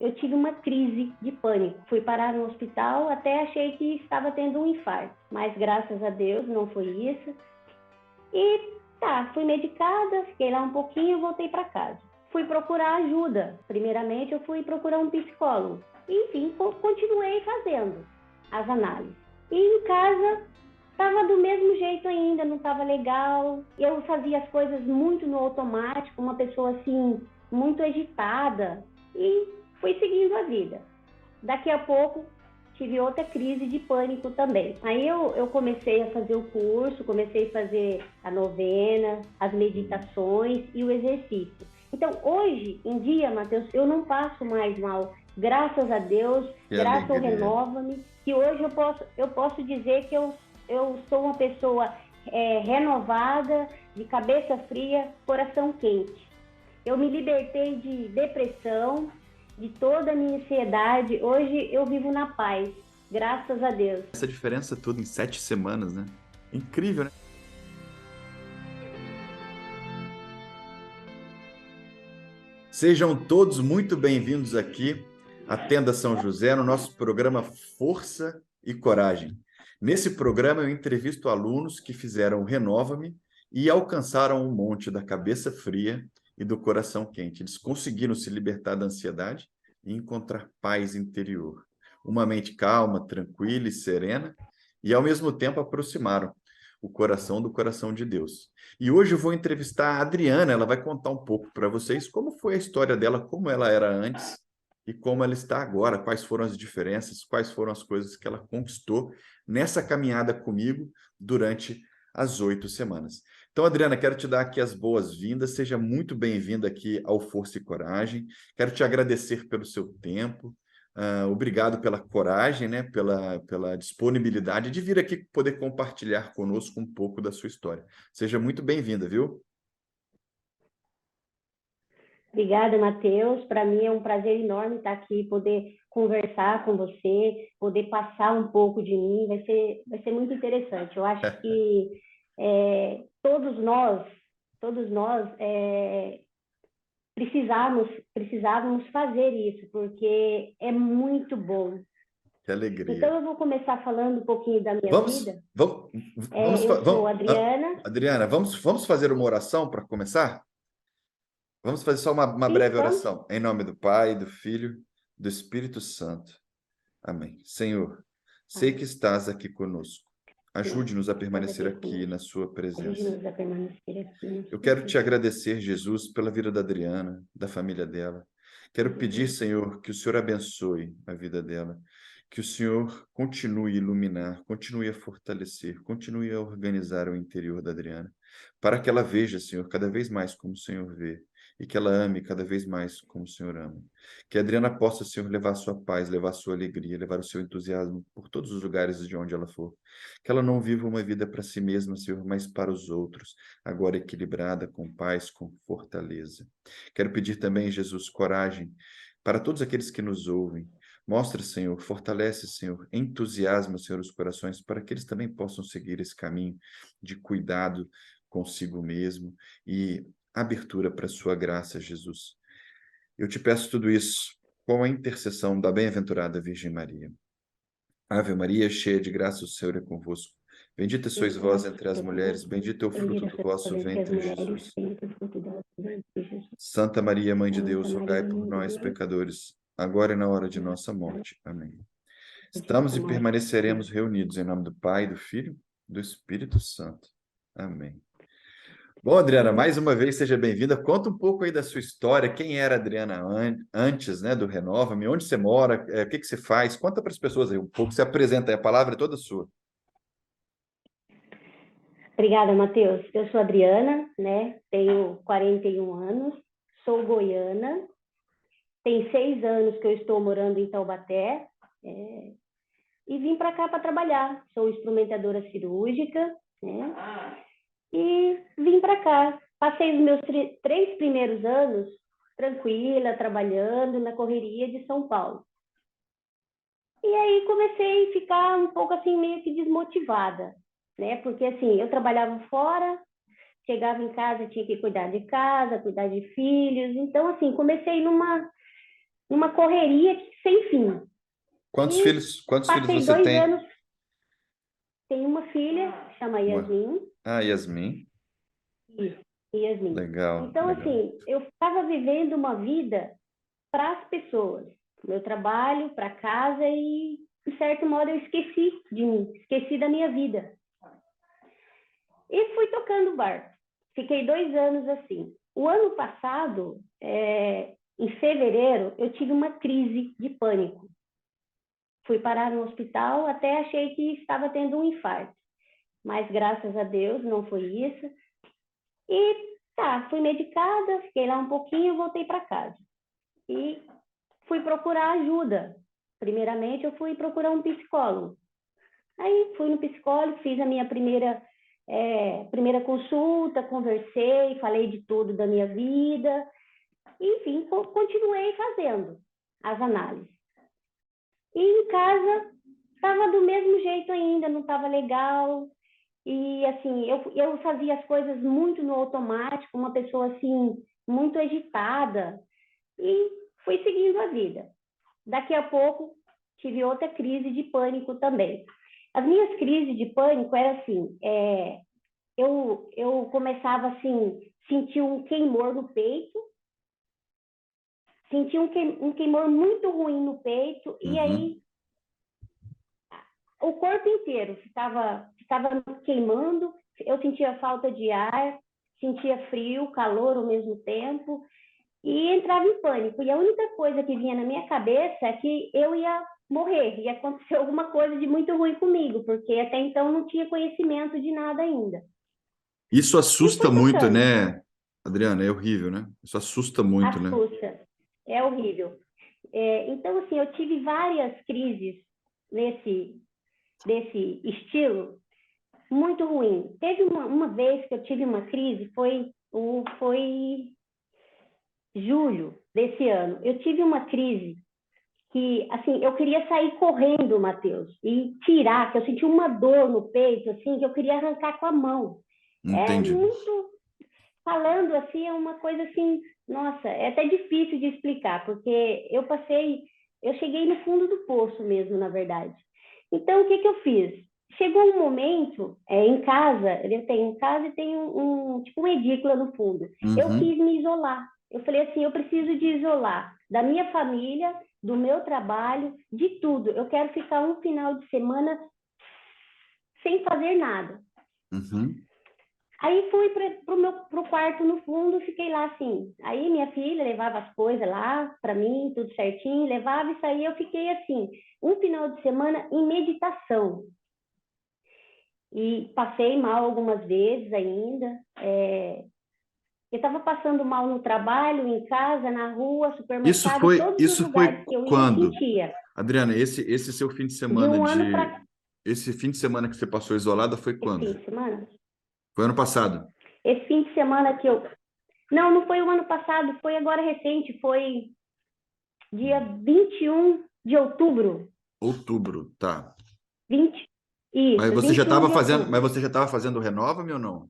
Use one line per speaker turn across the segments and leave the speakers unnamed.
eu tive uma crise de pânico. Fui parar no hospital, até achei que estava tendo um infarto, mas graças a Deus não foi isso. E fui medicada, fiquei lá um pouquinho, voltei para casa. Fui procurar ajuda. Primeiramente, eu fui procurar um psicólogo. Enfim, continuei fazendo as análises. E em casa, estava do mesmo jeito ainda, não estava legal. Eu fazia as coisas muito no automático, uma pessoa assim, muito agitada. E fui seguindo a vida. Daqui a pouco, tive outra crise de pânico também. Aí eu comecei a fazer o curso, comecei a fazer a novena, as meditações e o exercício. Então, hoje em dia, Matheus, eu não passo mais mal. Graças a Deus,
Que
graças ao
alegria.
Renova-me, que hoje eu posso dizer que eu sou uma pessoa renovada, de cabeça fria, coração quente. Eu me libertei de depressão, de toda a minha ansiedade. Hoje eu vivo na paz, graças a Deus.
Essa diferença toda em 7 semanas, né? Incrível, né? Sejam todos muito bem-vindos aqui à Tenda São José, no nosso programa Força e Coragem. Nesse programa eu entrevisto alunos que fizeram o Renova-me e alcançaram um monte da cabeça fria e do coração quente. Eles conseguiram se libertar da ansiedade e encontrar paz interior. Uma mente calma, tranquila e serena, e ao mesmo tempo aproximaram o coração do coração de Deus. E hoje eu vou entrevistar a Adriana, ela vai contar um pouco para vocês como foi a história dela, como ela era antes e como ela está agora, quais foram as diferenças, quais foram as coisas que ela conquistou nessa caminhada comigo durante as 8 semanas. Então, Adriana, quero te dar aqui as boas-vindas, seja muito bem-vinda aqui ao Força e Coragem, quero te agradecer pelo seu tempo, obrigado pela coragem, né, pela disponibilidade de vir aqui poder compartilhar conosco um pouco da sua história. Seja muito bem-vinda, viu?
Obrigada, Matheus. Para mim é um prazer enorme estar aqui, poder conversar com você, poder passar um pouco de mim. Vai ser muito interessante. Eu acho que todos nós precisávamos fazer isso, porque é muito bom.
Que alegria.
Então, eu vou começar falando um pouquinho da minha vida.
Eu
sou Adriana.
Adriana, vamos fazer uma oração para começar? Vamos fazer só uma
Sim,
breve
vamos.
oração. Em nome do Pai, do Filho, do Espírito Santo. Amém. Senhor, sei que estás aqui conosco. Ajude-nos a permanecer aqui na sua presença.
Ajude-nos a permanecer aqui.
Eu quero te agradecer, Jesus, pela vida da Adriana, da família dela. Quero pedir, Senhor, que o Senhor abençoe a vida dela, que o Senhor continue a iluminar, continue a fortalecer, continue a organizar o interior da Adriana, para que ela veja, Senhor, cada vez mais como o Senhor vê, e que ela ame cada vez mais como o Senhor ama. Que a Adriana possa, Senhor, levar a sua paz, levar a sua alegria, levar o seu entusiasmo por todos os lugares de onde ela for. Que ela não viva uma vida para si mesma, Senhor, mas para os outros, agora equilibrada, com paz, com fortaleza. Quero pedir também, Jesus, coragem para todos aqueles que nos ouvem. Mostra, Senhor, fortalece, Senhor, entusiasma, Senhor, os corações para que eles também possam seguir esse caminho de cuidado consigo mesmo e abertura para a sua graça, Jesus. Eu te peço tudo isso com a intercessão da bem-aventurada Virgem Maria. Ave Maria, cheia de graça, o Senhor é convosco. Bendita sois vós entre as mulheres, bendito é o fruto do vosso ventre, Jesus. Santa Maria, Mãe de Deus, rogai por nós, pecadores, agora e na hora de nossa morte. Amém. Estamos e permaneceremos reunidos em nome do Pai, do Filho e do Espírito Santo. Amém. Bom, Adriana, mais uma vez seja bem-vinda. Conta um pouco aí da sua história, quem era a Adriana antes, né, do Renova-me, onde você mora, o que você faz? Conta para as pessoas aí um pouco, se apresenta aí, a palavra é toda sua.
Obrigada, Matheus. Eu sou Adriana, né? Tenho 41 anos, sou goiana, tem 6 anos que eu estou morando em Taubaté, e vim para cá para trabalhar. Sou instrumentadora cirúrgica, né? E vim para cá. Passei os meus 3 primeiros anos tranquila, trabalhando na correria de São Paulo. E aí comecei a ficar um pouco assim, meio que desmotivada, né? Porque assim, eu trabalhava fora, chegava em casa, tinha que cuidar de casa, cuidar de filhos. Então, assim, comecei numa correria sem fim.
Quantos
E
filhos
passei
você
2
tem?
anos, tenho uma filha, chama Yasmin.
Ah, Yasmin.
Isso, Yasmin.
Legal,
Então,
legal.
assim, eu estava vivendo uma vida para as pessoas, meu trabalho, para casa e, de certo modo, eu esqueci de mim, esqueci da minha vida. E fui tocando barco. Fiquei 2 anos assim. O ano passado, em fevereiro, eu tive uma crise de pânico. Fui parar no hospital, até achei que estava tendo um infarto. Mas, graças a Deus, não foi isso. E tá, fui medicada, fiquei lá um pouquinho, voltei para casa. E fui procurar ajuda. Primeiramente, eu fui procurar um psicólogo. Aí fui no psicólogo, fiz a minha primeira consulta, conversei, falei de tudo da minha vida. Enfim, continuei fazendo as análises. E em casa, estava do mesmo jeito ainda, não estava legal. E assim, eu fazia as coisas muito no automático, uma pessoa assim, muito agitada. E fui seguindo a vida. Daqui a pouco, tive outra crise de pânico também. As minhas crises de pânico eram assim, eu começava assim, sentir um queimor no peito, sentia um queimor muito ruim no peito, e aí o corpo inteiro ficava queimando, eu sentia falta de ar, sentia frio, calor ao mesmo tempo, e entrava em pânico. E a única coisa que vinha na minha cabeça é que eu ia morrer, ia acontecer alguma coisa de muito ruim comigo, porque até então não tinha conhecimento de nada ainda.
Isso
E
assusta
fui
muito,
tocando.
né, Adriana? É horrível, né? Isso assusta muito, né?
Assusta. É horrível. Então, assim, eu tive várias crises desse estilo muito ruim. Teve uma vez que eu tive uma crise, foi julho desse ano. Eu tive uma crise que, assim, eu queria sair correndo, Matheus, e tirar, que eu senti uma dor no peito, assim, que eu queria arrancar com a mão. É
Entendi.
muito, falando assim, é uma coisa assim, nossa, é até difícil de explicar, porque eu cheguei no fundo do poço mesmo, na verdade. Então, o que eu fiz? Chegou um momento, em casa, eu tenho em casa e tem tipo uma edícula no fundo. Eu
Uhum.
quis me isolar. Eu falei assim, eu preciso de isolar da minha família, do meu trabalho, de tudo. Eu quero ficar um final de semana sem fazer nada.
Uhum.
Aí fui pro quarto no fundo, fiquei lá assim. Aí minha filha levava as coisas lá para mim, tudo certinho, levava e saía. Eu fiquei assim, um final de semana em meditação. E passei mal algumas vezes ainda. Eu estava passando mal no trabalho, em casa, na rua, supermercado, todos os
Isso foi
lugares que eu ia, eu
quando?
sentia.
Adriana, esse seu fim de
De
semana
um ano para
esse fim de semana que você passou isolada foi
esse
quando?
fim de semana.
Foi ano passado.
Esse fim de semana que eu. Não, não foi o ano passado, foi agora recente, foi dia 21 de outubro.
Outubro, tá.
20,
Mas
isso,
você já
21
estava
de
fazendo, mas
outubro.
você já estava fazendo o Renova-me ou não?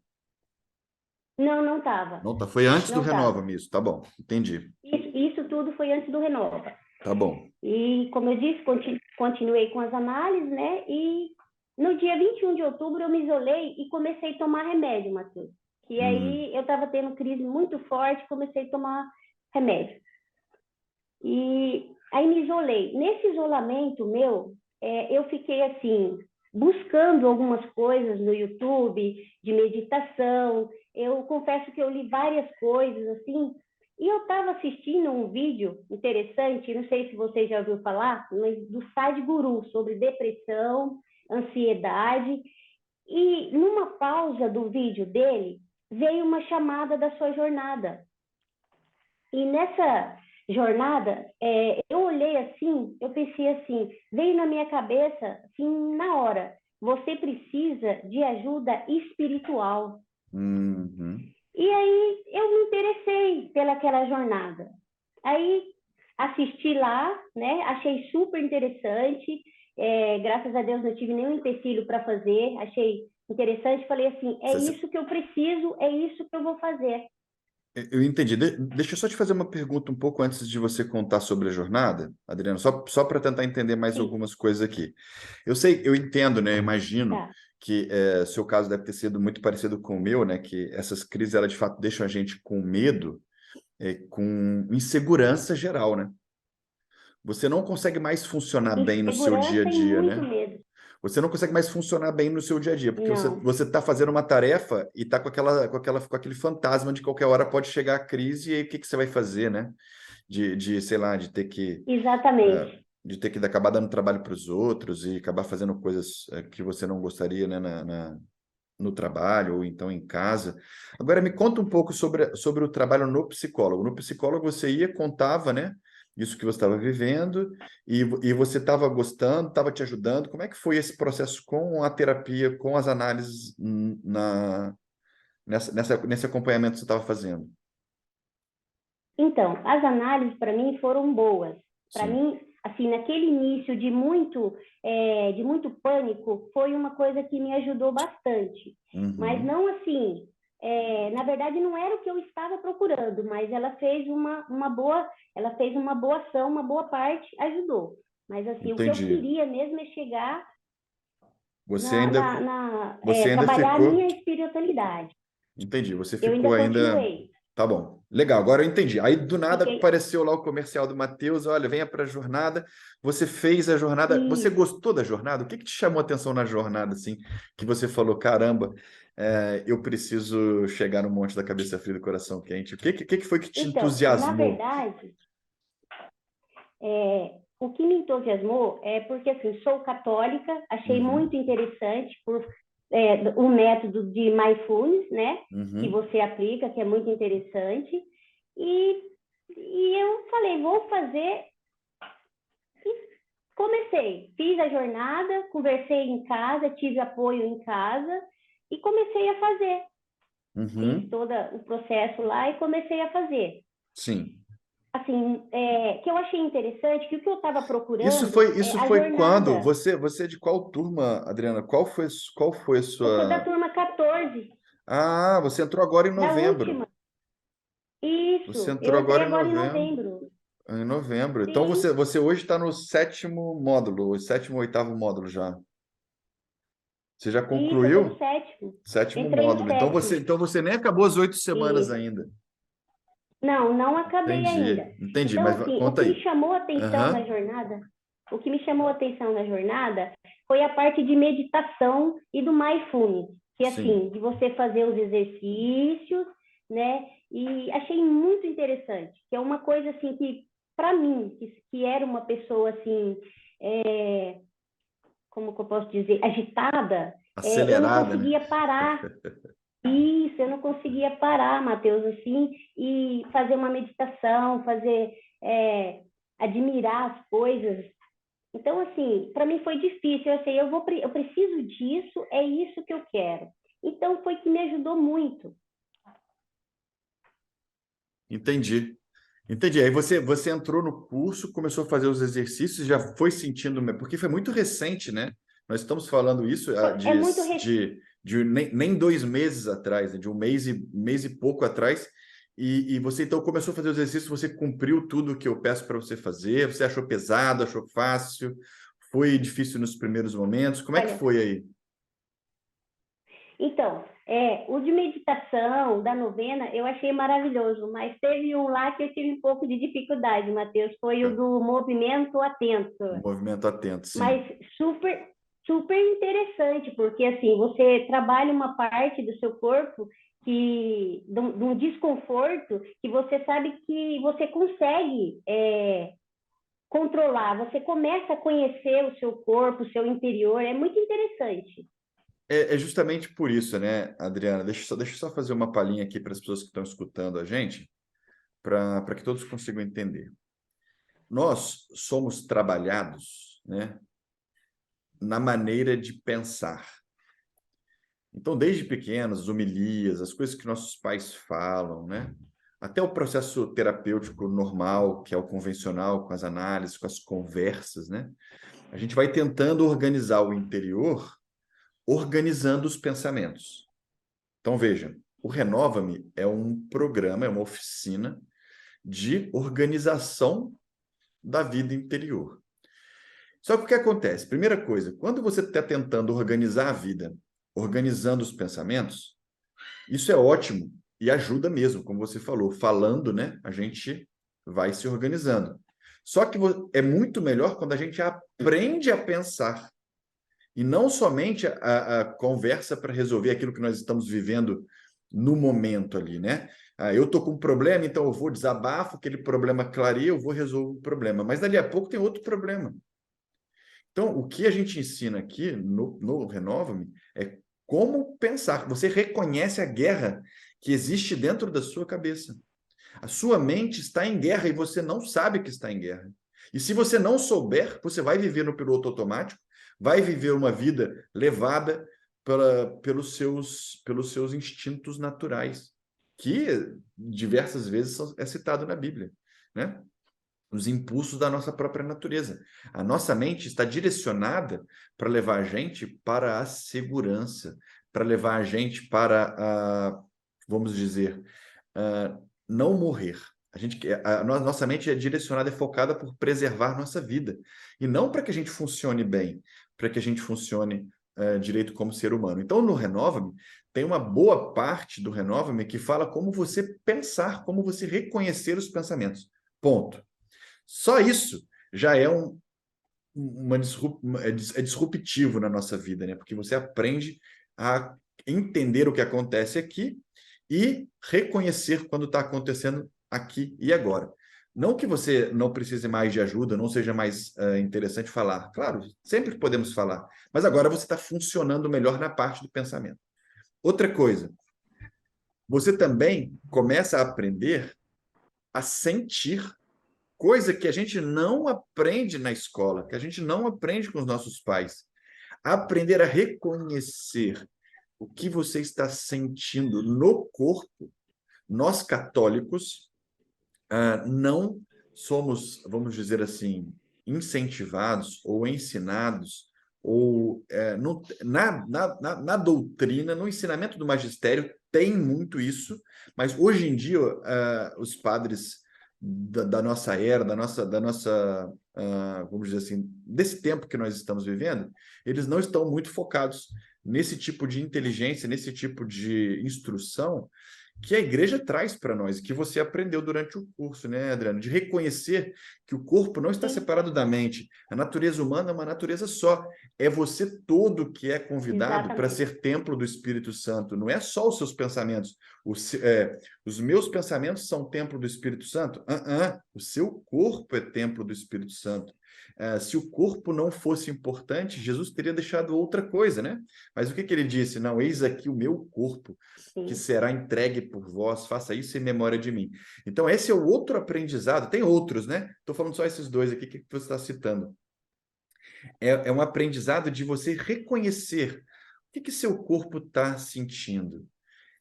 Não, não estava.
Não, tá. Foi antes do
Não estava.
Renova-me isso. Tá bom, entendi.
Isso tudo foi antes do Renova.
Tá bom.
E, como eu disse, continuei com as análises, né? E no dia 21 de outubro eu me isolei e comecei a tomar remédio, Matheus. E
Hum.
aí eu estava tendo crise muito forte, comecei a tomar remédio. E aí me isolei. Nesse isolamento meu, eu fiquei assim, buscando algumas coisas no YouTube de meditação. Eu confesso que eu li várias coisas assim, e eu estava assistindo um vídeo interessante, não sei se você já ouviu falar, mas do Sadhguru, sobre depressão, ansiedade. E numa pausa do vídeo dele, veio uma chamada da sua jornada. E nessa jornada, eu olhei assim, eu pensei assim, veio na minha cabeça, assim, na hora, você precisa de ajuda espiritual.
Uhum.
E aí eu me interessei pelaquela jornada. Aí assisti lá, né? Achei super interessante. Graças a Deus não tive nenhum empecilho para fazer. Achei interessante. Falei assim, é
Você,
isso que eu preciso, é isso que eu vou fazer.
Eu entendi. Deixa eu só te fazer uma pergunta um pouco antes de você contar sobre a jornada, Adriano, só para tentar entender mais
Sim,
algumas coisas aqui. Eu sei, eu entendo, né? Imagino
tá.
que seu caso deve ter sido muito parecido com o meu, né? Que essas crises, elas de fato deixam a gente com medo, com insegurança geral, né? Você não consegue mais funcionar bem no seu dia a
Insegurança e
dia,
muito
né?
medo.
Você não consegue mais funcionar bem no seu dia a dia, porque você
Não,
você está fazendo uma tarefa e está com aquele fantasma de qualquer hora pode chegar a crise e aí o que que você vai fazer, né? Sei lá,
exatamente.
de ter que acabar dando trabalho para os outros e acabar fazendo coisas que você não gostaria, né, no trabalho ou então em casa. Agora me conta um pouco sobre o trabalho no psicólogo. No psicólogo você ia, contava, né? Isso que você estava vivendo e você estava gostando, estava te ajudando. Como é que foi esse processo com a terapia, com as análises nesse acompanhamento que você estava fazendo?
Então, as análises para mim foram boas. Para
Sim.
mim, assim, naquele início de muito pânico, foi uma coisa que me ajudou bastante. Mas
Uhum.
não assim, na verdade não era o que eu estava procurando, mas ela fez uma boa ação, uma boa parte, ajudou. Mas assim, o que eu
Entendi.
queria mesmo é chegar
Você ainda, você ainda
trabalhar a minha
ficou.
espiritualidade.
Entendi. Você
Eu ainda
ficou ainda.
continuei.
Tá bom. Legal, agora eu entendi. Aí do nada
Fiquei
apareceu lá o comercial do Matheus, olha, venha para a jornada. Você fez a jornada. Você
isso.
gostou da jornada? O que que te chamou a atenção na jornada, assim, que você falou, caramba, eu preciso chegar no Monte da Cabeça Fria e do Coração Quente. O que que foi que te
Então, na
entusiasmou?
verdade, o que me entusiasmou é porque, assim, sou católica, achei muito
Uhum,
interessante o método de mindfulness, né, que
uhum,
você aplica, que é muito interessante, e, e eu falei, vou fazer, e comecei, fiz a jornada, conversei em casa, tive apoio em casa, e comecei a fazer, fiz
uhum.
todo o processo lá e comecei a fazer.
Sim.
Assim, que eu achei interessante, que o que eu estava
Isso
procurando
foi,
é
isso
a
foi quando?
jornada.
Você é de qual turma, Adriana? Qual foi a
Eu sou da
sua.
turma 14,
Ah, você entrou agora em
da
novembro.
última.
Você
Isso, eu
entrou
entrei
agora em
agora em
novembro.
novembro.
Em novembro. Então
Sim,
você hoje está no sétimo módulo, o sétimo ou oitavo módulo já. Você já
isso, eu estou no
concluiu?
sétimo.
Sétimo
Entrei no
módulo. Então
sétimo.
você nem acabou as 8 semanas
Isso.
ainda.
Não, não acabei ainda.
Entendi,
Então,
mas
assim, o
conta
que me
aí.
chamou a atenção na
Aham,
jornada, o que me chamou a atenção na jornada foi a parte de meditação e do mindfulness, que
sim.
assim, de você fazer os exercícios, né? E achei muito interessante, que é uma coisa assim que para mim, que era uma pessoa assim, é, como que eu posso dizer, agitada, eu não
Acelerada, né?
conseguia parar. Isso, eu não conseguia parar, Matheus, assim, e fazer uma meditação, é, admirar as coisas. Então, assim, para mim foi difícil. Eu sei, eu preciso disso, é isso que eu quero. Então, foi que me ajudou muito.
Entendi. Entendi. Aí você entrou no curso, começou a fazer os exercícios, já foi sentindo, porque foi muito recente, né? Nós estamos falando isso
É muito recente.
de nem 2 meses atrás, né? De mês e pouco atrás. E você então começou a fazer os exercícios, você cumpriu tudo o que eu peço para você fazer, você achou pesado, achou fácil, foi difícil nos primeiros momentos. Como é que
Olha,
foi aí?
então, o de meditação, da novena, eu achei maravilhoso, mas teve um lá que eu tive um pouco de dificuldade, Matheus, foi o do movimento atento.
O movimento atento, sim.
Mas super, super interessante, porque assim, você trabalha uma parte do seu corpo de um desconforto que você sabe que você consegue controlar, você começa a conhecer o seu corpo, o seu interior, é muito interessante.
É justamente por isso, né, Adriana? Deixa eu só fazer uma palhinha aqui para as pessoas que estão escutando a gente, para que todos consigam entender. Nós somos trabalhados, né, na maneira de pensar. Então, desde pequenos, as homilias, as coisas que nossos pais falam, né, até o processo terapêutico normal, que é o convencional, com as análises, com as conversas, né, a gente vai tentando organizar o interior, organizando os pensamentos. Então, veja. O Renova-me é um programa, é uma oficina de organização da vida interior. Só que o que acontece? Primeira coisa, quando você está tentando organizar a vida, organizando os pensamentos, isso é ótimo e ajuda mesmo, como você falou. Falando, né, a gente vai se organizando. Só que é muito melhor quando a gente aprende a pensar e não somente a conversa para resolver aquilo que nós estamos vivendo no momento ali, né? Eu estou com um problema, então eu vou desabafo, aquele problema clareia, eu vou resolver o problema. Mas dali a pouco tem outro problema. Então, o que a gente ensina aqui no Renova-me é como pensar. Você reconhece a guerra que existe dentro da sua cabeça. A sua mente está em guerra e você não sabe que está em guerra. E se você não souber, você vai viver no piloto automático, vai viver uma vida levada pelos seus instintos naturais, que diversas vezes é citado na Bíblia, né? Os impulsos da nossa própria natureza. A nossa mente está direcionada para levar a gente para a segurança, para levar a gente para vamos dizer, não morrer. Nossa mente é direcionada, é focada por preservar nossa vida. E não para que a gente funcione bem, para que a gente funcione direito como ser humano. Então, no Renova-me, tem uma boa parte do Renova-me que fala como você pensar, como você reconhecer os pensamentos. Ponto. Só isso já é é disruptivo na nossa vida, né? Porque você aprende a entender o que acontece aqui e reconhecer quando está acontecendo aqui e agora. Não que você não precise mais de ajuda, não seja mais interessante falar. Claro, sempre podemos falar, mas agora você está funcionando melhor na parte do pensamento. Outra coisa, você também começa a aprender a sentir, coisa que a gente não aprende na escola, que a gente não aprende com os nossos pais. Aprender a reconhecer o que você está sentindo no corpo. Nós católicos não somos, vamos dizer assim, incentivados ou ensinados, ou na doutrina, no ensinamento do magistério, tem muito isso, mas hoje em dia os padres da nossa era, vamos dizer assim, desse tempo que nós estamos vivendo, eles não estão muito focados nesse tipo de inteligência, nesse tipo de instrução que a igreja traz para nós, que você aprendeu durante o curso, né, Adriano? De reconhecer que o corpo não está separado da mente. A natureza humana é uma natureza só. É você todo que é convidado para ser templo do Espírito Santo. Não é só os seus pensamentos. Os meus pensamentos são templo do Espírito Santo? O seu corpo é templo do Espírito Santo. Se o corpo não fosse importante, Jesus teria deixado outra coisa, né? Mas o que ele disse? Não, eis aqui o meu corpo, que será entregue por vós, faça isso em memória de mim. Então, esse é o outro aprendizado. Tem outros, né? Estou falando só esses dois aqui que você está citando. É um aprendizado de você reconhecer o que seu corpo está sentindo.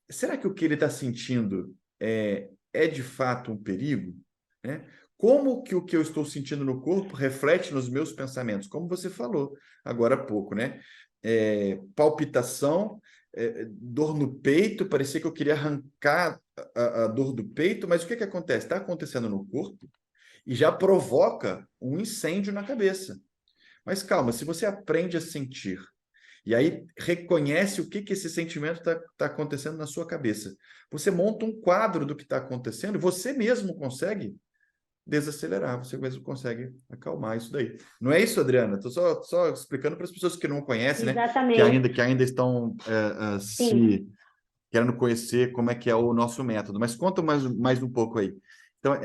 Será que o que ele está sentindo é de fato um perigo? Né? Como que o que eu estou sentindo no corpo reflete nos meus pensamentos? Como você falou agora há pouco, né? Palpitação, dor no peito, parecia que eu queria arrancar a dor do peito, mas o que acontece? Está acontecendo no corpo e já provoca um incêndio na cabeça. Mas calma, se você aprende a sentir e aí reconhece o que esse sentimento está acontecendo na sua cabeça, você monta um quadro do que está acontecendo, você mesmo consegue desacelerar, você mesmo consegue acalmar isso daí. Não é isso, Adriana? Estou só explicando para as pessoas que não conhecem, né? Que ainda estão se querendo conhecer como é que é o nosso método. Mas conta mais um pouco aí. Então,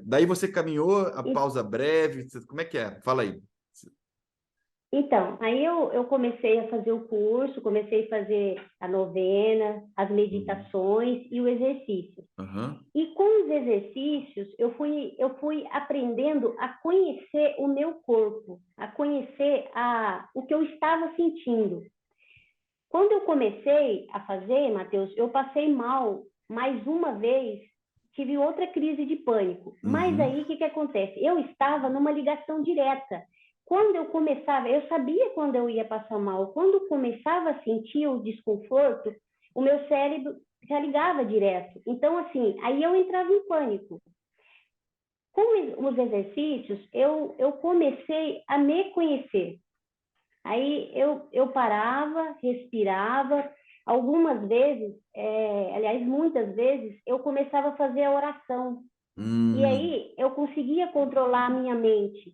daí você caminhou, a pausa breve, como é que é? Fala aí.
Então, aí eu comecei a fazer o curso, comecei a fazer a novena, as meditações e o exercício. E com os exercícios, eu fui aprendendo a conhecer o meu corpo, a conhecer o que eu estava sentindo. Quando eu comecei a fazer, Matheus, eu passei mal mais uma vez, tive outra crise de pânico. Mas aí, o que acontece? Eu estava numa ligação direta. Quando eu começava, eu sabia quando eu ia passar mal. Quando começava a sentir o desconforto, o meu cérebro já ligava direto. Então, assim, aí eu entrava em pânico. Com os exercícios, eu comecei a me conhecer. Aí eu parava, respirava. Algumas vezes, aliás, muitas vezes, eu começava a fazer a oração. E
Hum,
aí eu conseguia controlar a minha mente.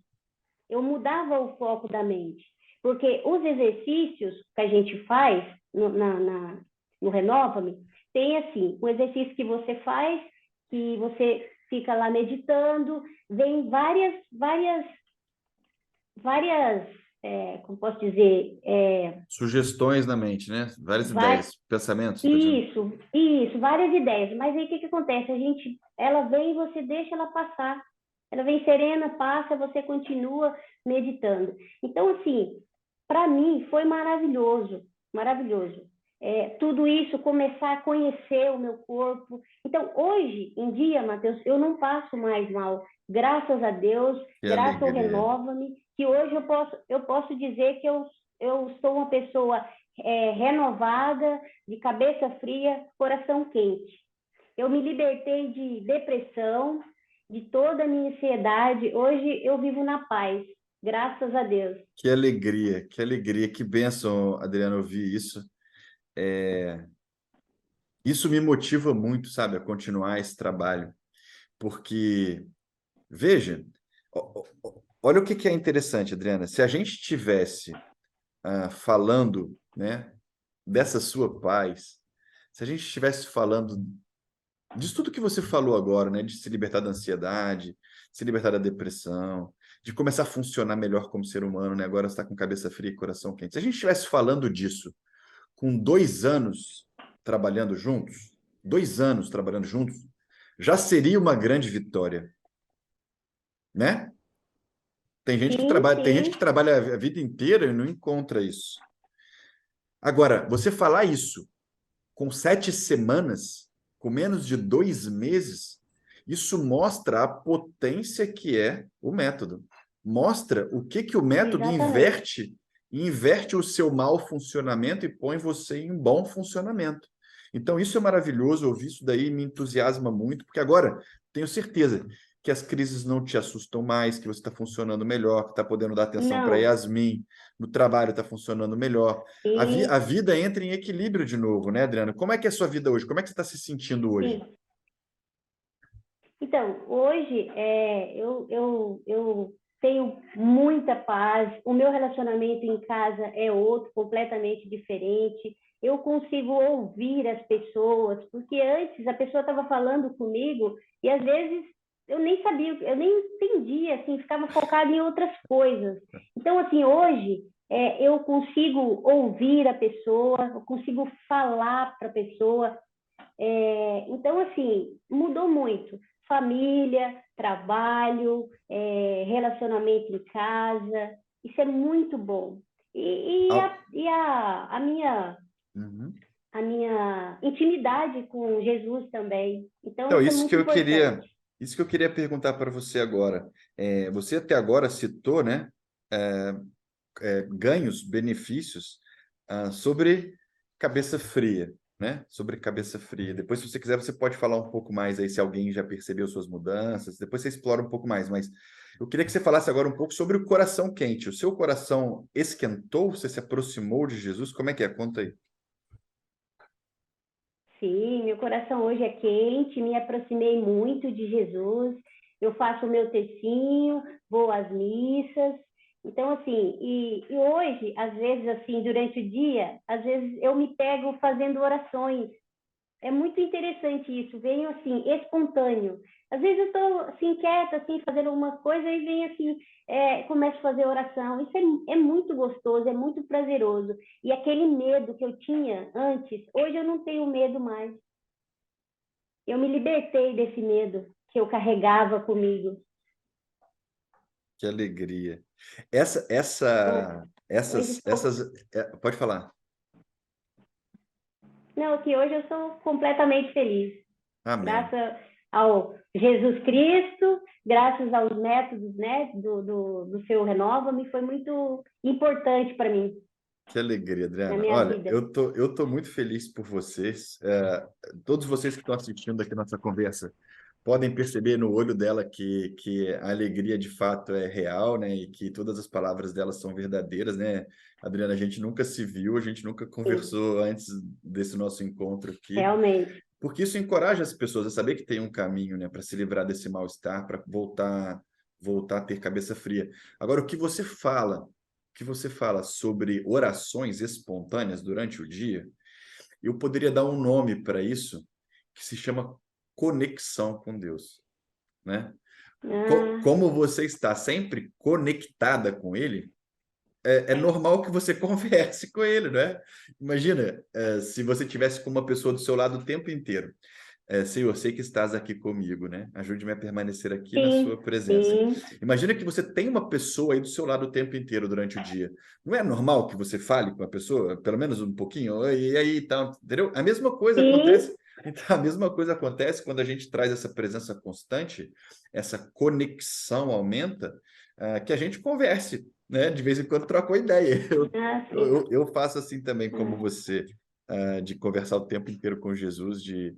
Eu mudava o foco da mente. Porque os exercícios que a gente faz no Renova-me, tem assim, um exercício que você faz, que você fica lá meditando, vem várias, como posso dizer,
sugestões na mente, né? Várias
vai,
ideias, pensamentos, tá dizendo?
isso, várias ideias. Mas aí o que que acontece? Ela vem e você deixa ela passar. Ela vem serena, passa, você continua meditando. Então, assim, para mim foi maravilhoso, maravilhoso. Tudo isso, começar a conhecer o meu corpo. Então, hoje em dia, Matheus, eu não passo mais mal. Graças a Deus,
Que
graças ao
alegria.
Renova-me, que hoje eu posso dizer que eu sou uma pessoa renovada, de cabeça fria, coração quente. Eu me libertei de depressão, de toda a minha ansiedade. Hoje eu vivo na paz, graças a Deus.
Que alegria, que alegria, que bênção, Adriano, ouvir isso. É, isso me motiva muito, sabe, a continuar esse trabalho, porque, veja, olha o que que é interessante, Adriana, se a gente tivesse falando, né, dessa sua paz, se a gente estivesse falando disso tudo que você falou agora, né, de se libertar da ansiedade, se libertar da depressão, de começar a funcionar melhor como ser humano, né, agora você está com cabeça fria e coração quente. Se a gente estivesse falando disso com 2 anos trabalhando juntos, 2 anos trabalhando juntos, já seria uma grande vitória, né?
Sim,
Tem gente que
sim,
trabalha a vida inteira e não encontra isso. Agora, você falar isso com 7 semanas, com menos de 2 meses, isso mostra a potência que é o método. Mostra o que que o método
exatamente.
inverte o seu mau funcionamento e põe você em bom funcionamento. Então, isso é maravilhoso, ouvir isso daí me entusiasma muito, porque agora tenho certeza que as crises não te assustam mais, que você está funcionando melhor, que está podendo dar atenção para
Não,
Yasmin, no trabalho está funcionando melhor. A
sim,
vida entra em equilíbrio de novo, né, Adriana? Como é que é a sua vida hoje? Como é que você está se sentindo hoje?
sim. Então, hoje eu tenho muita paz, o meu relacionamento em casa é outro, completamente diferente. Eu consigo ouvir as pessoas, porque antes a pessoa estava falando comigo e às vezes eu nem sabia, eu nem entendia, assim, ficava focada em outras coisas. Então, assim, hoje eu consigo ouvir a pessoa, eu consigo falar para a pessoa, então, assim, mudou muito. Família, trabalho, relacionamento em casa, isso é muito bom. E, e,
Al-
a, e a, a, minha,
Uhum.
a minha intimidade com Jesus também. Então,
Então,
isso é muito importante.
isso que eu queria perguntar para você agora. Você até agora citou, né, ganhos, benefícios sobre cabeça fria, né? Sobre cabeça fria. Depois, se você quiser, você pode falar um pouco mais aí, se alguém já percebeu suas mudanças. Depois você explora um pouco mais, mas eu queria que você falasse agora um pouco sobre o coração quente. O seu coração esquentou? Você se aproximou de Jesus? Como é que é? Conta aí.
Sim, meu coração hoje é quente, me aproximei muito de Jesus. Eu faço o meu tecinho, vou às missas. Então, assim, e hoje, às vezes, assim, durante o dia, às vezes eu me pego fazendo orações. É muito interessante isso, vem assim, espontâneo. Às vezes eu estou assim, quieta, assim, fazendo alguma coisa e vem assim, começo a fazer oração. Isso é muito gostoso, é muito prazeroso. E aquele medo que eu tinha antes, hoje eu não tenho medo mais. Eu me libertei desse medo que eu carregava comigo.
Que alegria.
Então, hoje sou...
Pode falar.
Não, que hoje eu sou completamente feliz.
Amém.
Graças ao Jesus Cristo, graças aos métodos, né, do seu Renova-me, foi muito importante para mim.
Que alegria,
na
Adriana.
minha
Olha,
vida.
eu tô muito feliz por vocês. Todos vocês que estão assistindo aqui nossa conversa podem perceber no olho dela que a alegria de fato é real, né? E que todas as palavras dela são verdadeiras, né? Adriana, a gente nunca se viu, a gente nunca
Sim,
conversou antes desse nosso encontro aqui,
realmente.
porque isso encoraja as pessoas a saber que tem um caminho, né, para se livrar desse mal-estar, para voltar a ter cabeça fria. Agora, o que você fala sobre orações espontâneas durante o dia, eu poderia dar um nome para isso que se chama conexão com Deus, né?
Ah,
Como você está sempre conectada com Ele, é normal que você converse com Ele, não é? Imagina, se você tivesse com uma pessoa do seu lado o tempo inteiro. Senhor, sei que estás aqui comigo, né? Ajude-me a permanecer aqui na sua
sim,
presença.
sim,
Imagina que você tem uma pessoa aí do seu lado o tempo inteiro durante o dia. Não é normal que você fale com a pessoa, pelo menos um pouquinho? Oi, e aí, tal, entendeu? A mesma coisa acontece.
sim,
Então, a mesma coisa acontece quando a gente traz essa presença constante, essa conexão aumenta, que a gente converse, né? De vez em quando troca uma ideia.
ah, sim,
Eu faço assim também como
ah,
você, de conversar o tempo inteiro com Jesus, de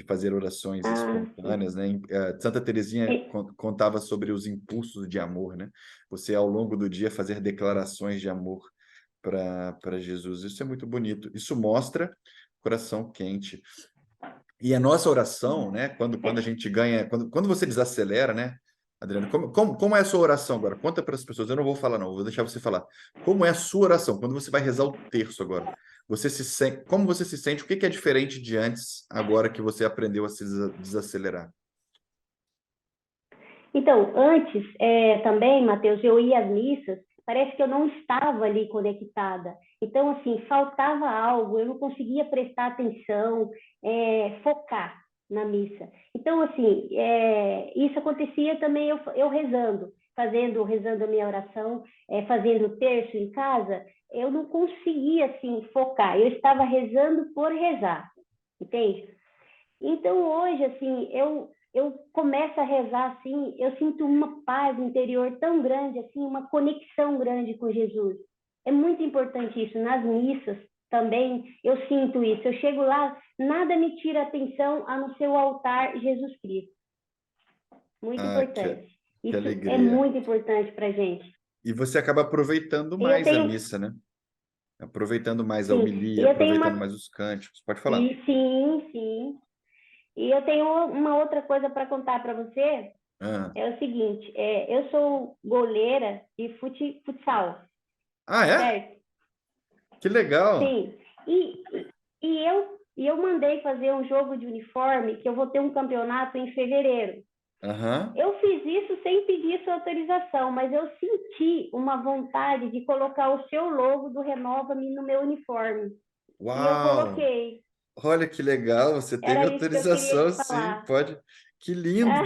fazer orações
ah, sim.
espontâneas, né? Santa Teresinha
E-
contava sobre os impulsos de amor, né? Você, ao longo do dia, fazer declarações de amor para Jesus. Isso é muito bonito. Isso mostra coração quente. E a nossa oração, né? Quando a gente ganha, quando você desacelera, né? Adriano, como é a sua oração agora? Conta para as pessoas. Eu não vou falar, não, vou deixar você falar. Como é a sua oração? Quando você vai rezar o terço agora, como você se sente? O que é diferente de antes, agora que você aprendeu a se desacelerar?
Então, antes, também, Matheus, eu ia às missas, parece que eu não estava ali conectada. Então, assim, faltava algo, eu não conseguia prestar atenção, focar na missa. Então, assim, isso acontecia também eu rezando a minha oração, fazendo o terço em casa, eu não conseguia, assim, focar. Eu estava rezando por rezar, entende? Então, hoje, assim, eu começo a rezar, assim, eu sinto uma paz interior tão grande, assim, uma conexão grande com Jesus. É muito importante isso. Nas missas também eu sinto isso. Eu chego lá, nada me tira a atenção a não ser o altar Jesus Cristo. Muito
Ah, que,
importante.
que
Isso é
alegria.
muito importante para gente.
E você acaba aproveitando
E eu
mais a
tenho,
missa, né? Aproveitando mais a
sim, e
homilia,
eu tenho
aproveitando
uma,
mais os cânticos. Pode falar.
e sim, sim. E eu tenho uma outra coisa para contar para você.
Ah,
É o seguinte, eu sou goleira de futsal,
ah, é?
certo?
Que legal.
Sim. E eu mandei fazer um jogo de uniforme, que eu vou ter um campeonato em fevereiro.
Aham.
Eu fiz isso sem pedir sua autorização, mas eu senti uma vontade de colocar o seu logo do Renova-me no meu uniforme. E eu
Uau!
coloquei.
Olha que legal, você teve
Era isso que eu queria
autorização,
te
sim,
falar.
pode. Que lindo.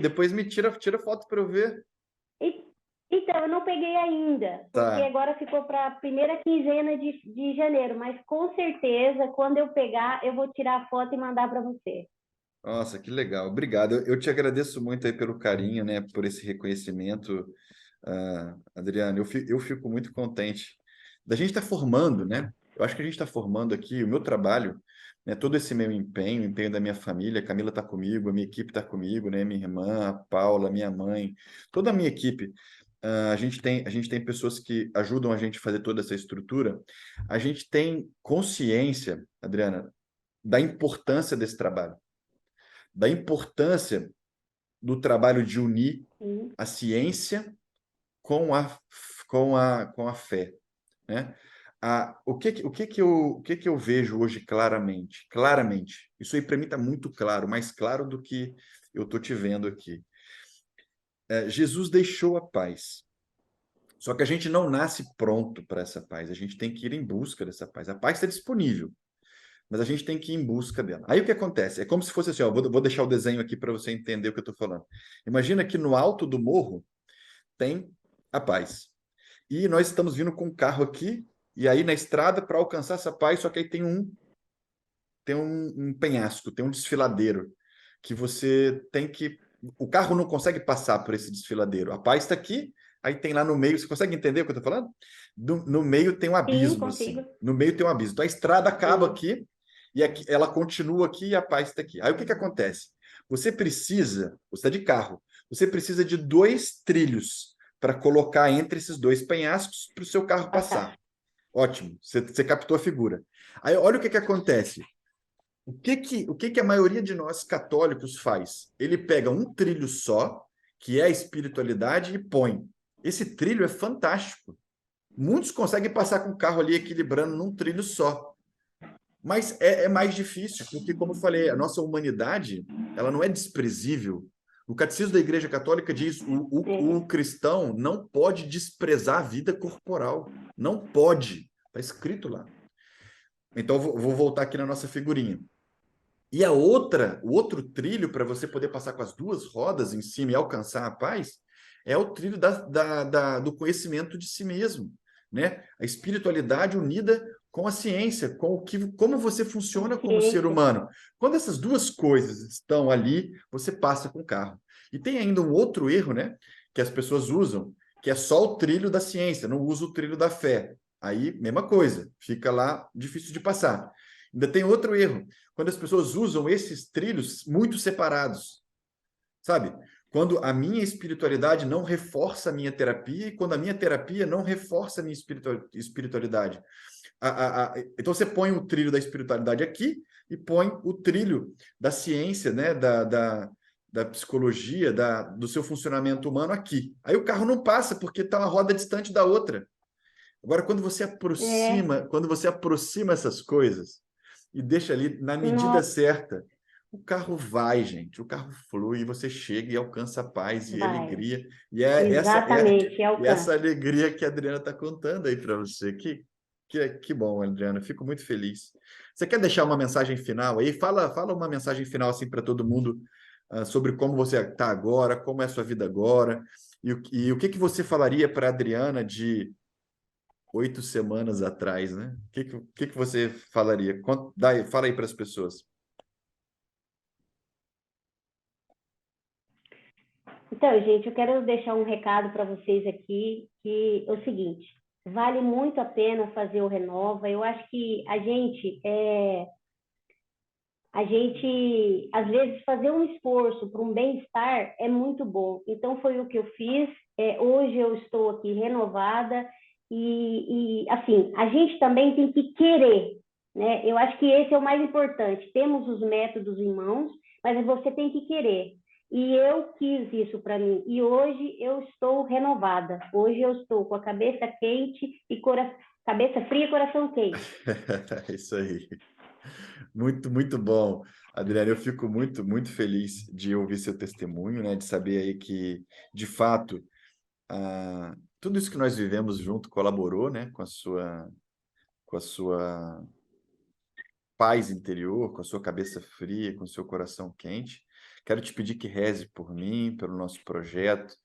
Depois me tira foto para eu ver.
E, então, eu não peguei ainda, porque
Tá.
agora ficou para a primeira quinzena de janeiro, mas com certeza, quando eu pegar, eu vou tirar a foto e mandar para você.
Nossa, que legal. Obrigado. Eu te agradeço muito aí pelo carinho, né, por esse reconhecimento, Adriano. Eu fico muito contente da gente estar formando, né? Eu acho que a gente está formando aqui o meu trabalho, né, todo esse meu empenho, o empenho da minha família. A Camila está comigo, a minha equipe está comigo, né? Minha irmã, a Paula, minha mãe, toda a minha equipe. A gente tem pessoas que ajudam a gente a fazer toda essa estrutura. A gente tem consciência, Adriana, da importância desse trabalho, da importância do trabalho de unir
Sim,
a ciência com a fé, né? O que que eu vejo hoje claramente? Claramente, isso aí para mim está muito claro, mais claro do que eu estou te vendo aqui. Jesus deixou a paz. Só que a gente não nasce pronto para essa paz, a gente tem que ir em busca dessa paz. A paz está disponível, mas a gente tem que ir em busca dela. Aí o que acontece? É como se fosse assim, ó, vou deixar o desenho aqui para você entender o que eu estou falando. Imagina que no alto do morro tem a paz. E nós estamos vindo com um carro aqui, e aí na estrada, para alcançar essa paz, só que aí tem um penhasco, tem um desfiladeiro, que você tem que. O carro não consegue passar por esse desfiladeiro. A paz está aqui, aí tem lá no meio, você consegue entender o que eu estou falando? No meio tem um
Sim,
abismo,
consigo.
assim. No meio tem um abismo. Então a estrada acaba
Sim.
aqui, e aqui, ela continua aqui e a paz está aqui. Aí o que acontece? Você está de carro, você precisa de 2 trilhos para colocar entre esses 2 penhascos para o seu carro passar.
Passar.
Ótimo, você captou a figura. Aí olha o que acontece. O que a maioria de nós católicos faz? Ele pega um trilho só, que é a espiritualidade, e põe. Esse trilho é fantástico. Muitos conseguem passar com o carro ali equilibrando num trilho só. Mas é mais difícil, porque, como eu falei, a nossa humanidade ela não é desprezível. O Catecismo da Igreja Católica diz o
Sim.
cristão não pode desprezar a vida corporal. Não pode. Está escrito lá. Então, vou voltar aqui na nossa figurinha. E o outro trilho para você poder passar com as 2 rodas em cima e alcançar a paz, é o trilho do conhecimento de si mesmo, né? A espiritualidade unida com a ciência, como você funciona como ser
Ciência.
humano. Quando essas 2 coisas estão ali, você passa com o carro. E tem ainda um outro erro, né? Que as pessoas usam, que é só o trilho da ciência, não usa o trilho da fé. Aí, mesma coisa, fica lá difícil de passar. Ainda tem outro erro, quando as pessoas usam esses trilhos muito separados, sabe? Quando a minha espiritualidade não reforça a minha terapia e quando a minha terapia não reforça a minha espiritualidade. Então você põe o trilho da espiritualidade aqui e põe o trilho da ciência, né? Da psicologia, do seu funcionamento humano aqui. Aí o carro não passa porque está uma roda distante da outra. Agora,
É.
quando você aproxima essas coisas e deixa ali na medida
Nossa,
certa, o carro vai, gente, o carro flui, você chega e alcança a paz e a
vai.
alegria. E é
Exatamente, é o
essa
câncer.
alegria que a Adriana está contando aí para você. Que bom, Adriana, fico muito feliz. Você quer deixar uma mensagem final aí? Fala uma mensagem final assim para todo mundo sobre como você está agora, como é a sua vida agora, e o que você falaria para a Adriana de 8 semanas atrás, né? O que você falaria? Fala aí para as pessoas.
Então, gente, eu quero deixar um recado para vocês aqui, que é o seguinte, vale muito a pena fazer o Renova. Eu acho que às vezes, fazer um esforço para um bem-estar é muito bom. Então, foi o que eu fiz. Hoje eu estou aqui renovada assim, a gente também tem que querer, né? Eu acho que esse é o mais importante. Temos os métodos em mãos, mas você tem que querer. E eu quis isso para mim. E hoje eu estou renovada. Hoje eu estou com a cabeça quente e cabeça fria e coração quente.
Isso aí. Muito, muito bom. Adriana, eu fico muito, muito feliz de ouvir seu testemunho, né? De saber aí que, de fato, tudo isso que nós vivemos junto colaborou, né? Com a sua paz interior, com a sua cabeça fria, com o seu coração quente. Quero te pedir que reze por mim, pelo nosso projeto,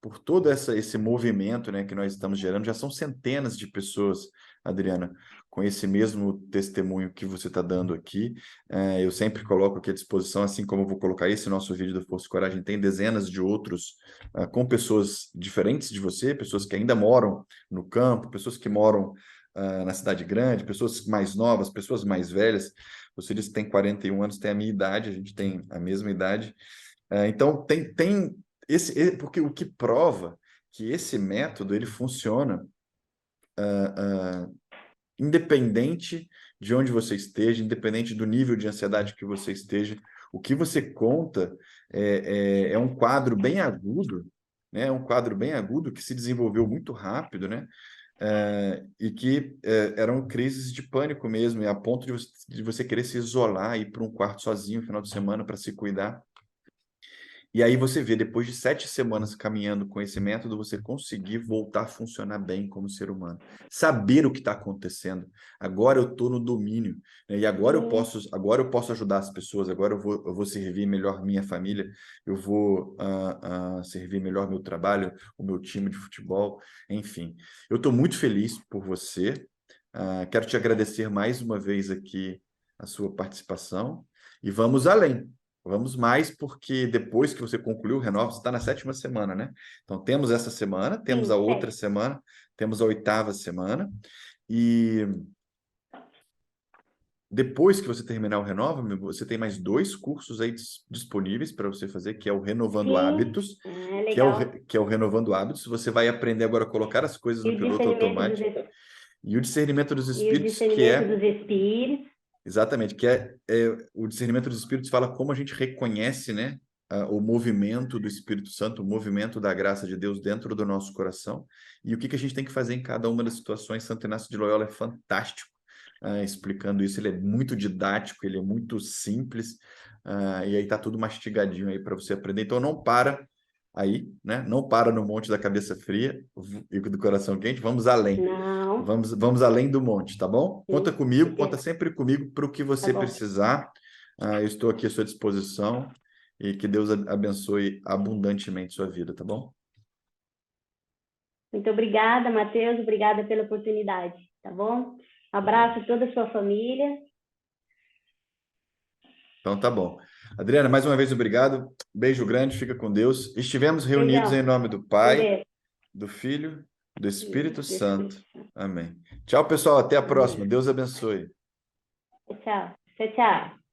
por todo esse movimento, né, que nós estamos gerando. Já são centenas de pessoas, Adriana, com esse mesmo testemunho que você está dando aqui. Eu sempre coloco aqui à disposição, assim como eu vou colocar esse nosso vídeo do Força e Coragem, tem dezenas de outros com pessoas diferentes de você, pessoas que ainda moram no campo, pessoas que moram na cidade grande, pessoas mais novas, pessoas mais velhas. Você disse que tem 41 anos, tem a minha idade, a gente tem a mesma idade. Então, tem porque o que prova que esse método ele funciona independente de onde você esteja, independente do nível de ansiedade que você esteja. O que você conta é um quadro bem agudo, né? É um quadro bem agudo que se desenvolveu muito rápido, né? E que eram crises de pânico mesmo, e a ponto de você querer se isolar, ir para um quarto sozinho no final de semana para se cuidar. E aí você vê, depois de 7 semanas caminhando com esse método, você conseguir voltar a funcionar bem como ser humano. Saber o que está acontecendo. Agora eu estou no domínio, né? E agora eu posso ajudar as pessoas, agora eu vou servir melhor minha família, eu vou servir melhor meu trabalho, o meu time de futebol, enfim. Eu estou muito feliz por você. Quero te agradecer mais uma vez aqui a sua participação e vamos além. Vamos mais porque depois que você concluiu o Renova, você está na 7ª semana, né? Então, temos essa semana, temos a
Sim,
outra
7.
semana, temos a 8ª semana. E depois que você terminar o Renova, você tem mais 2 cursos aí disponíveis para você fazer, que é o Renovando
Sim,
Hábitos,
legal.
que é o Renovando Hábitos. Você vai aprender agora a colocar as coisas
E
no
o
piloto
discernimento dos,
automático. E o Discernimento dos
e o
Espíritos, que
discernimento
é
dos espíritos.
exatamente, o discernimento dos espíritos fala como a gente reconhece, né, o movimento do Espírito Santo, o movimento da graça de Deus dentro do nosso coração e o que que a gente tem que fazer em cada uma das situações. Santo Inácio de Loyola é fantástico explicando isso. Ele é muito didático, ele é muito simples e aí tá tudo mastigadinho aí para você aprender. Então não para aí, né? Não para no monte da cabeça fria e do coração quente. Vamos além.
Não,
Vamos além do monte, tá bom? Conta
sim,
comigo, conta
certeza.
sempre comigo para o que
Tá
você
bom.
precisar. Eu estou aqui à sua disposição e que Deus abençoe abundantemente sua vida, tá bom?
Muito obrigada, Matheus. Obrigada pela oportunidade, tá bom?
Tá bom.
Abraço a toda a sua família.
Então tá bom. Adriana, mais uma vez obrigado. Beijo grande, fica com Deus. Estivemos reunidos em
Beijão.
nome do
Com
Pai,
Deus.
do Filho, do
E
Espírito
do
Santo.
Espírito.
Amém. Tchau, pessoal. Até a próxima.
Amém.
Deus abençoe.
Tchau. Tchau, tchau.